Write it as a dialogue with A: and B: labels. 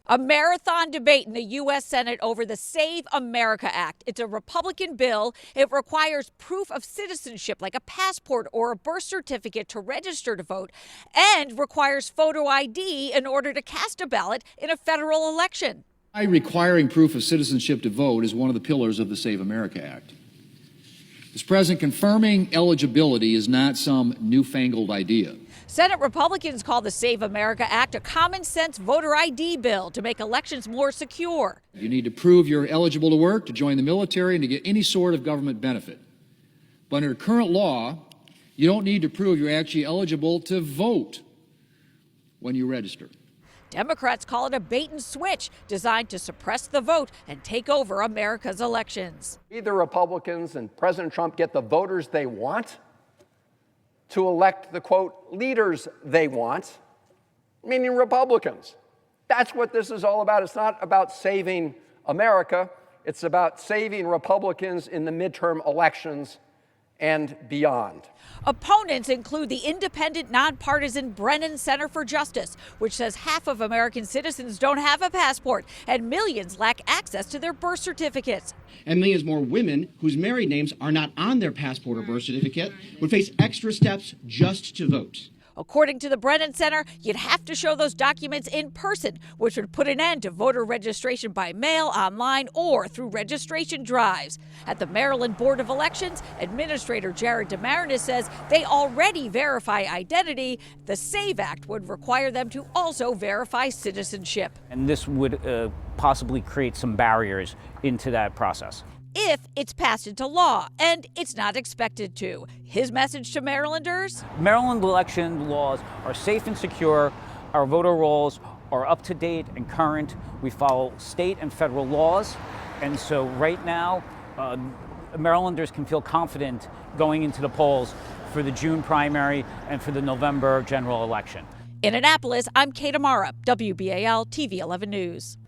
A: A marathon debate in the U.S. Senate over the Save America Act. It's a Republican bill. It requires proof of citizenship, like a passport or a birth certificate, to register to vote, and requires photo ID in order to cast a ballot in a federal election.
B: Requiring proof of citizenship to vote is one of the pillars of the Save America Act. Mr. President, confirming eligibility is not some newfangled idea.
A: Senate Republicans call the Save America Act a common-sense voter ID bill to make elections more secure.
B: You need to prove you're eligible to work, to join the military, and to get any sort of government benefit. But under current law, you don't need to prove you're actually eligible to vote when you register.
A: Democrats call it a bait and switch designed to suppress the vote and take over America's elections.
C: Either Republicans and President Trump get the voters they want to elect the, quote, leaders they want, meaning Republicans. That's what this is all about. It's not about saving America. It's about saving Republicans in the midterm elections and beyond.
A: Opponents include the independent, nonpartisan Brennan Center for Justice, which says half of American citizens don't have a passport and millions lack access to their birth certificates.
D: And millions more women whose married names are not on their passport or birth certificate would face extra steps just to vote.
A: According to the Brennan Center, you'd have to show those documents in person, which would put an end to voter registration by mail, online, or through registration drives. At the Maryland Board of Elections, Administrator Jared DeMarinis says they already verify identity. The SAVE Act would require them to also verify citizenship.
E: And this would possibly create some barriers into that process.
A: If it's passed into law, and it's not expected to. His message to Marylanders?
E: Maryland election laws are safe and secure. Our voter rolls are up to date and current. We follow state and federal laws. And so right now, Marylanders can feel confident going into the polls for the June primary and for the November general election.
A: In Annapolis, I'm Kate Amara, WBAL-TV 11 News.